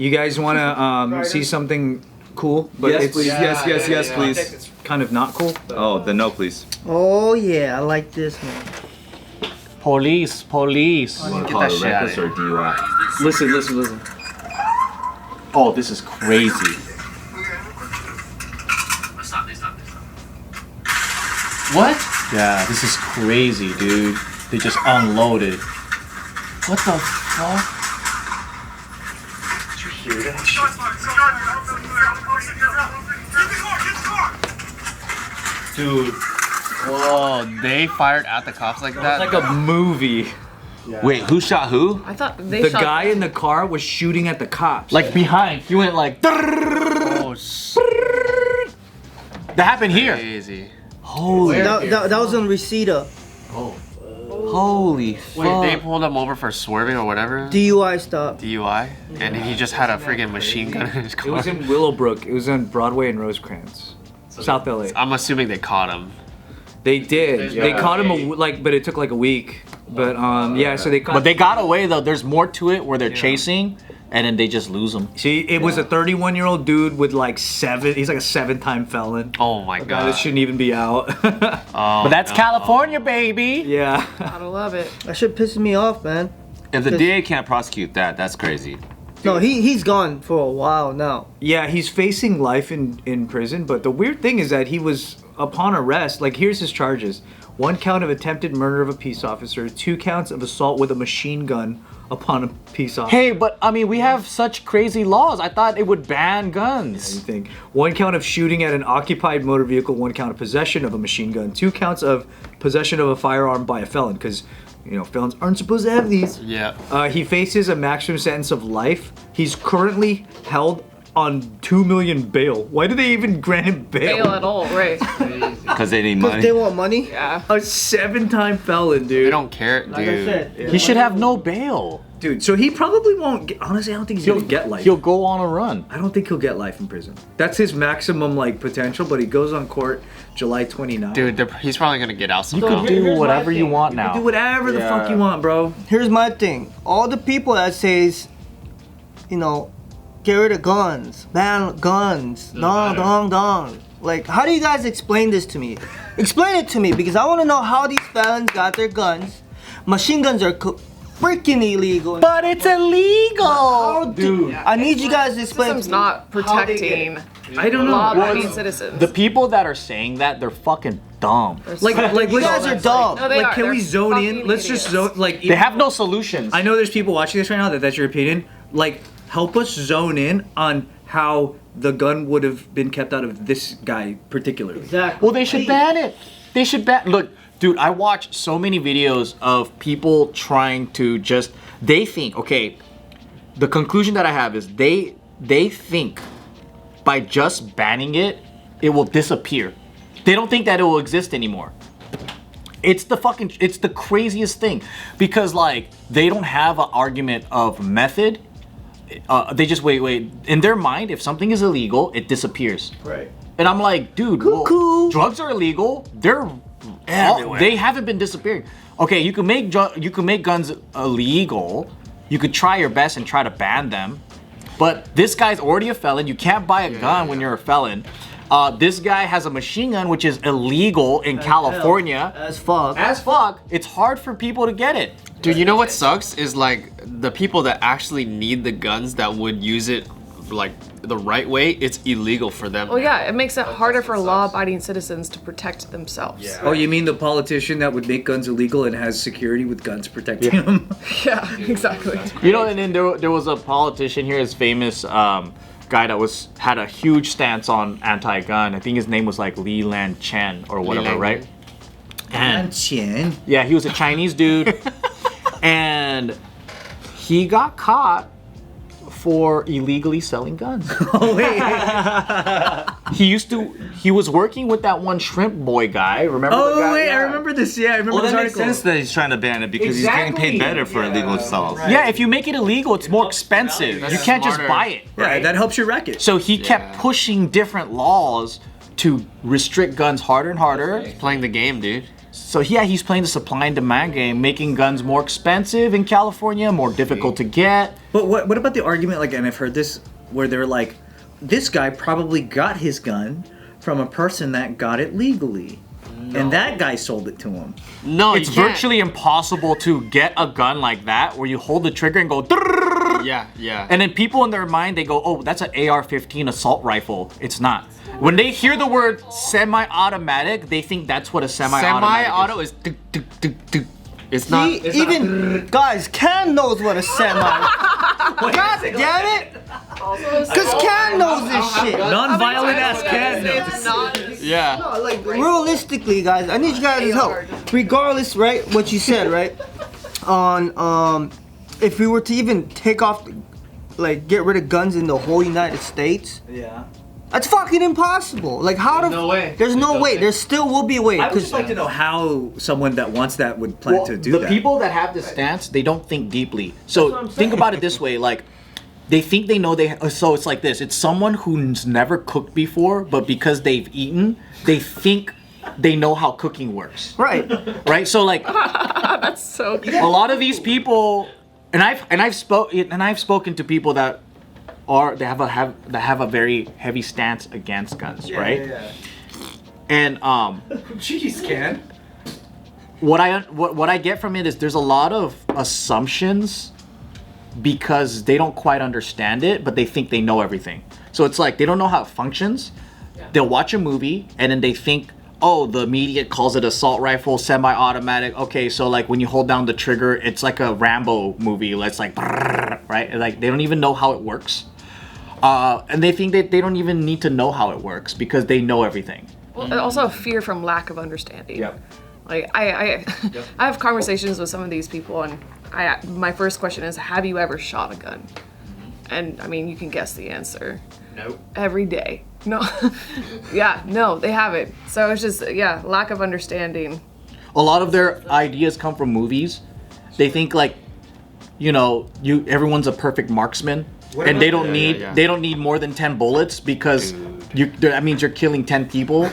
You guys want to see something cool? But Yes, it's, please. Yes, please. It's kind of not cool. Oh, then no, please. Oh yeah, I like this man. Police. Call Get that it shit out of reckless or here. DUI. Listen. Oh, this is crazy. What? Yeah, this is crazy, dude. They just unloaded. What the fuck? Did you hear that? Dude. Whoa, they fired at the cops like that? Like a movie. Wait, who shot who? I thought they The shot guy in the car was shooting at the cops. Like behind. He went like. Oh, That happened here. crazy. Holy. That was on Reseda. Holy Wait, they fuck. pulled him over for swerving or whatever? DUI stop. DUI? And he just had a freaking machine gun in his it car. was in Willowbrook. It was on Broadway and Rosecrans, South LA. I'm assuming they caught him. They did. They caught him but it took like a week. But yeah, so they caught. But they got away though. There's more to it where they're chasing and then they just lose them. See, it was a 31-year-old dude with like he's like a 7-time felon. Oh my Guy god. that shouldn't even be out. Oh, But that's no. California, baby. Yeah. Gotta love it. That shit pisses me off, man. If the DA can't prosecute that, that's crazy. No, he's gone for a while now. Yeah, he's facing life in prison, but the weird thing is that he was, upon arrest, like here's his charges. 1 count of attempted murder of a peace officer, 2 counts of assault with a machine gun upon a peace officer. Hey, but I mean, we have such crazy laws. I thought it would ban You guns. think 1 count of shooting at an occupied motor vehicle, 1 count of possession of a machine gun, 2 counts of possession of a firearm by a felon, because felons aren't supposed to have these. Yeah. He faces a maximum sentence of life. He's currently held on $2 million bail. Why do they even grant him bail? Bail at all, right? Because they need Because money. they want money. Yeah. A 7-time felon, dude. They don't care, dude. Like I said. He should have no bail. Dude, so he probably won't get, honestly, I don't think he's gonna get life. He'll go on a run. I don't think he'll get life in prison. That's his maximum potential, but he goes on court July 29th. Dude, he's probably gonna get out You somehow. could do here's my whatever you thing. want Do now. whatever the fuck you want, bro. Here's my thing. All the people that says, get rid of guns, ban guns, dong. Like, how do you guys explain this to me? Explain it to me, because I want to know how these felons got their guns. Machine guns are freaking illegal. But it's illegal. How dude, I need you guys to explain. System's to me not how they get it. protecting I don't know. law-abiding citizens. The people that are saying that, they're fucking dumb. Like You guys are dumb. No, they are. can we They're zone in? fucking Let's just idiots. zone, They have no solutions. I know there's people watching this right now that's your opinion. Like, help us zone in on how the gun would have been kept out of this guy particularly. Exactly. Well, they should ban it. They should ban. Look, dude, I watch so many videos of people trying to just. They think, okay. The conclusion that I have is they think by just banning it, it will disappear. They don't think that it will exist anymore. It's the craziest thing because they don't have an argument of method. They just wait. In their mind, if something is illegal, it disappears. Right. And I'm like, dude, well, drugs are illegal. They're everywhere. They haven't been disappearing. Okay, you can make guns illegal. You could try your best and try to ban them. But this guy's already a felon. You can't buy a gun when you're a felon. This guy has a machine gun, which is illegal in California. As fuck. As fuck. It's hard for people to get it. Dude, you know what sucks is the people that actually need the guns that would use it the right way, it's illegal for them. Well, yeah, it makes it harder for law-abiding citizens to protect themselves. Yeah, Oh, you mean the politician that would make guns illegal and has security with guns protecting him? Exactly. You know, and then there was a politician here, his famous guy that had a huge stance on anti-gun. I think his name was Li Lan Chen or whatever, right? And yeah, he was a Chinese dude, and he got caught for illegally selling guns. Oh wait. He was working with that one shrimp boy guy. Remember? the guy? Oh wait, Yeah. I remember this. Yeah, I remember Well, this that makes article. sense that he's trying to ban it because he's getting paid better for illegal sales. Yeah, if you make it illegal, it's more expensive. You can't just smarter. buy it. Yeah, that helps your racket. So he kept pushing different laws to restrict guns harder and harder. Playing the game, dude. So yeah, he's playing the supply and demand game, making guns more expensive in California, more difficult to get. But what about the argument, like, and I've heard this, where they're like, this guy probably got his gun from a person that got it legally. And that guy sold it to him. No, It's you can't. virtually impossible to get a gun like that where you hold the trigger and go. Yeah. And then people in their mind, they go, oh, that's an AR-15 assault rifle. It's not. When they hear the word semi-automatic, they think that's what a semi-automatic Semi-auto is. is tuk, tuk, tuk, tuk. It's not. See, even guys, Ken knows what a semi. God damn it! Because Ken knows this shit. Non-violent ass Ken. It's not. Yeah. No, like realistically, guys, I need you guys' help. Regardless, right? What you said, right? On if we were to even take off, like, get rid of guns in the whole United States, Yeah. that's fucking impossible. Like, how No way. There's no way. There still will be a way. I would 'cause- just like to know how someone that wants that would plan to do the that. people that have this stance, they don't think deeply. So think about it this way, like they think they know so it's like this. It's someone who's never cooked before, but because they've eaten, they think they know how cooking works. Right. Right? So like That's so good. a lot of these people and I've spoken to people that have a very heavy stance against guns, right? And Jeez, Ken. what I get from it is there's a lot of assumptions because they don't quite understand it, but they think they know everything. So it's like they don't know how it functions. They'll watch a movie and then they think, oh, the media calls it assault rifle, semi-automatic. Okay, so like when you hold down the trigger, it's like a Rambo movie. It's like, right? Like they don't even know how it works. And they think that they don't even need to know how it works because they know everything. Well, also fear from lack of understanding. Yep. Like I have conversations with some of these people, and my first question is, have you ever shot a gun? And I mean, you can guess the answer. Nope. Every day. No. Yeah, no, they haven't. So it's just, yeah, lack of understanding. A lot of their ideas come from movies. They think like, you know, everyone's a perfect marksman, and they don't need more than 10 bullets because that means you're killing 10 people.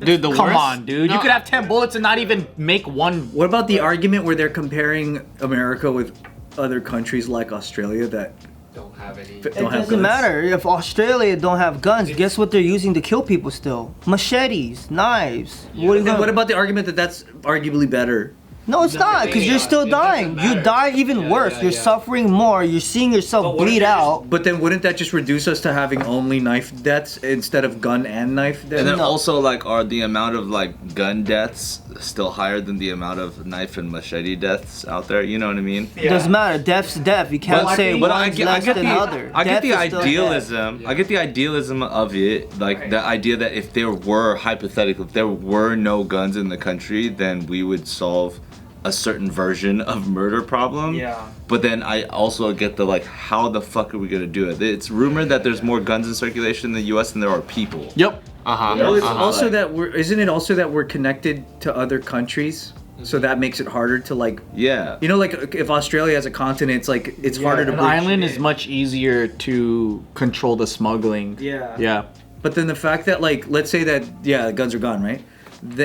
Dude, the Come worst. on, dude. You could have 10 bullets and not even make one. What about the argument where they're comparing America with other countries like Australia that Don't have any. It don't have doesn't guns? matter. If Australia don't have guns, guess what they're using to kill people still? Machetes, knives. What, are you Then gonna- what about the argument that that's arguably better? No, it's not, because you're still dying. You die even worse. You're suffering more. You're seeing yourself bleed out. But then wouldn't that just reduce us to having only knife deaths instead of gun and knife deaths? And then also, like, are the amount of like gun deaths still higher than the amount of knife and machete deaths out there? You know what I mean? It doesn't matter. Death's death. You can't say But one's less than other. I get Death the is still death. idealism. I get the idealism of it. Like the idea that if there were hypothetically, if there were no guns in the country, then we would solve a certain version of murder problem. Yeah. But then I also get the like, how the fuck are we gonna do it? It's rumored that there's more guns in circulation in the U.S. than there are people. Yep. Well, it's also that isn't it also that we're connected to other countries? So that makes it harder to like, Yeah. you know, like if Australia has a continent, it's like it's harder to An breach island it. is much easier to control the smuggling. Yeah. Yeah. But then the fact that like, let's say that guns are gone, right?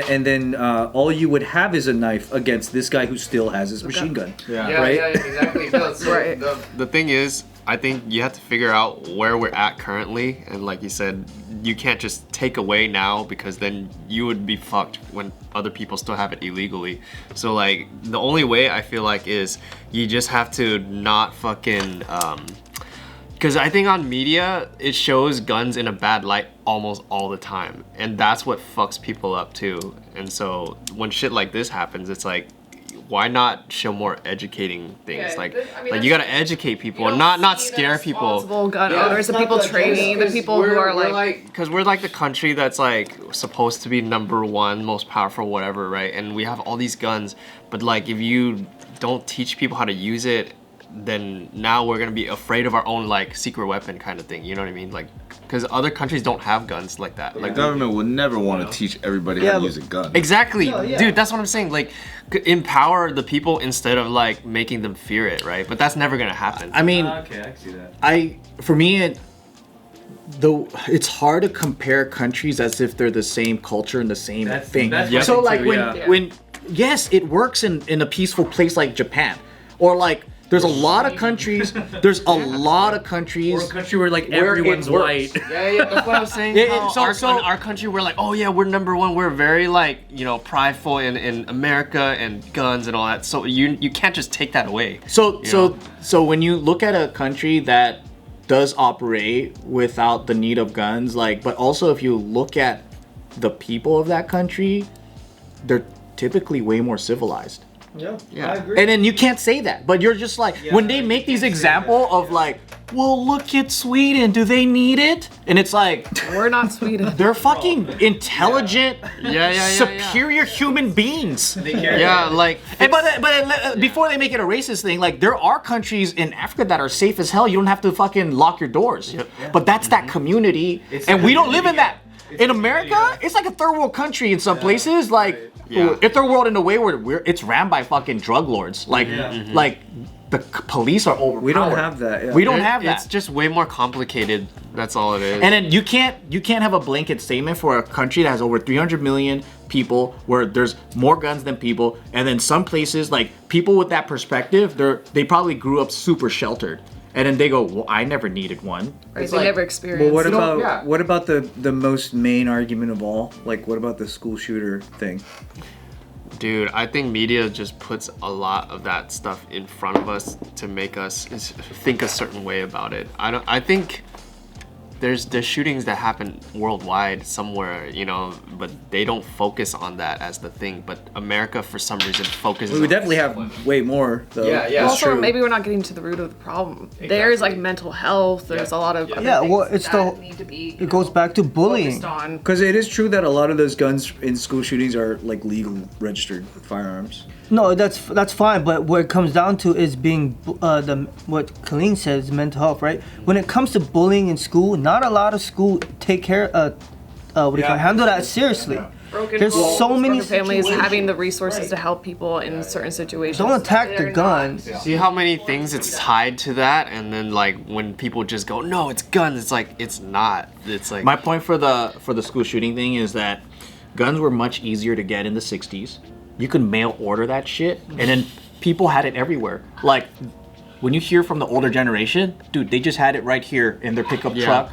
And then all you would have is a knife against this guy who still has his machine gun. Yeah, Right? yeah, exactly. No, so Right. the thing is, I think you have to figure out where we're at currently, and like you said, you can't just take away now because then you would be fucked when other people still have it illegally. So like, the only way I feel like is you just have to not fucking. Because I think on media, it shows guns in a bad light almost all the time. And that's what fucks people up too. And so when shit like this happens, it's like, why not show more educating things? Yeah, like, I mean, like you gotta educate people and not scare people. Responsible gun owners, the people training, the people who are like, Because we're like the country that's like supposed to be #1, most powerful, whatever, right? And we have all these guns, but like if you don't teach people how to use it, then now we're gonna be afraid of our own like secret weapon kind of thing. You know what I mean? Like, because other countries don't have guns like that. The Like, government would never want to teach everybody how to use a gun. exactly, No, yeah. dude. That's what I'm saying. Like, empower the people instead of like making them fear it, right? But that's never gonna happen. I mean, Okay, I can see that. for me, it's hard to compare countries as if they're the same culture and the same thing. that's So what I like think too, when yes, it works in a peaceful place like Japan, or like there's a lot of countries. There's a lot of countries. Or a country where like where it everyone's works. white. Yeah, that's what I was saying. Yeah, How so- in our country, we're like, oh yeah, we're number one. We're very like, you know, prideful in America and guns and all that. So you can't just take that away. So when you look at a country that does operate without the need of guns, like, but also if you look at the people of that country, they're typically way more civilized. Yeah. And then you can't say that, but you're just like, when they make these example of like, well, look at Sweden, do they need it? And it's like, We're not Sweden. they're fucking intelligent, Yeah. superior human beings. Yeah, like And but before they make it a racist thing, like there are countries in Africa that are safe as hell. You don't have to fucking lock your doors. But that's that community, and we don't live in that. In America, it's like a third world country in some places. Like it's third world in a way where it's ran by fucking drug lords. Like like the police are overpowered. We don't have that. Yeah. We don't have that. It's just way more complicated. That's all it is. And then you can't have a blanket statement for a country that has over 300 million people where there's more guns than people, and then some places like people with that perspective, they probably grew up super sheltered, and then they go, well, I never needed one. Right, It's they like, never experienced. Well, what You know, about yeah. what about the most main argument of all? Like, what about the school shooter thing? Dude, I think media just puts a lot of that stuff in front of us to make us think a certain way about it. I think there's shootings that happen worldwide somewhere, you know, but they don't focus on that as the thing. But America, for some reason, focuses. We on definitely that. have way more, though. Yeah. That's Also, true. maybe we're not getting to the root of the problem. There's like mental health. There's a lot of other Yeah, well, things it's that the- need to be. It goes back to bullying. focused on. Because it is true that a lot of those guns in school shootings are like legal, registered firearms. No, that's fine, but what it comes down to is being what Kalyne says, mental health, right? When it comes to bullying in school, not a lot of school take care handle that seriously. Broken There's homes, so many broken families situations. having the resources to help people in certain situations. Don't attack They're the guns. See how many things it's tied to that, and then like when people just go, no, it's guns. It's like it's not. It's like My point for the school shooting thing is that guns were much easier to get in the 60s. You could mail order that shit, and then people had it everywhere. Like, when you hear from the older generation, dude, they just had it right here in their pickup truck.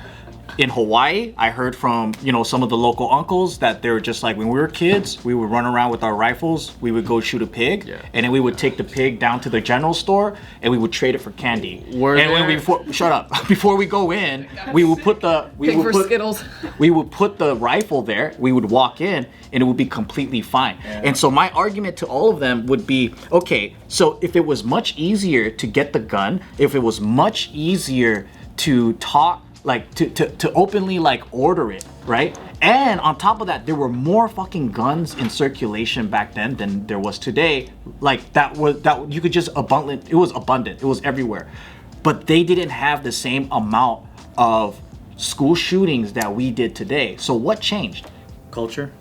In Hawaii, I heard from, you know, some of the local uncles that they were just like, when we were kids, we would run around with our rifles, we would go shoot a pig, and then we would take the pig down to the general store, and we would trade it for candy. Shut up. Before we go in, we would put Pig for Skittles. we would put the rifle there, we would walk in, and it would be completely fine. And so my argument to all of them would be, okay, so if it was much easier to get the gun, if it was much easier to talk, like to openly like order it, right? And on top of that, there were more fucking guns in circulation back then than there was today. Like that you could just abundant. It was abundant. It was everywhere. But they didn't have the same amount of school shootings that we did today. So what changed? Culture.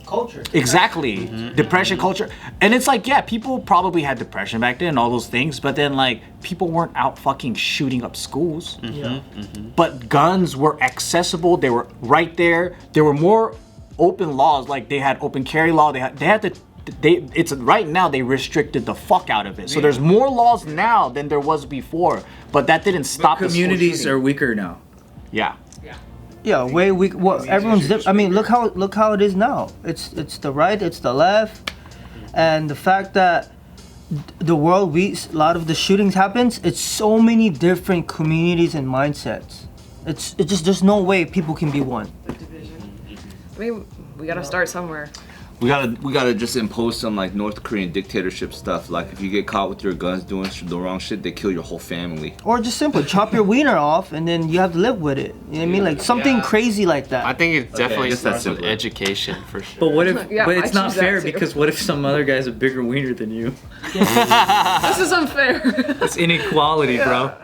Exactly. Depression culture. And it's like, yeah, people probably had depression back then and all those things, but then like people weren't out fucking shooting up schools. But guns were accessible, they were right there. There were more open laws, like they had open carry law, it's right now they restricted the fuck out of it. So there's more laws now than there was before, but that didn't stop the school Communities shooting. are weaker now. Yeah. Yeah, way weak. Well, everyone's different. I mean, look how it is now. It's the right, it's the left, and the fact that the world a lot of the shootings happens. It's so many different communities and mindsets. It's just there's no way people can be one. I mean, we gotta start somewhere. We gotta just impose some like North Korean dictatorship stuff. Like if you get caught with your guns doing the wrong shit, they kill your whole family. Or just simply chop your wiener off and then you have to live with it. You know what I mean? Like something crazy like that. I think it definitely guess that's starts with simpler. education for sure. But what if? Yeah, but I it's not choose that fair too. because what if some other guy's a bigger wiener than you? This is unfair. It's inequality, bro.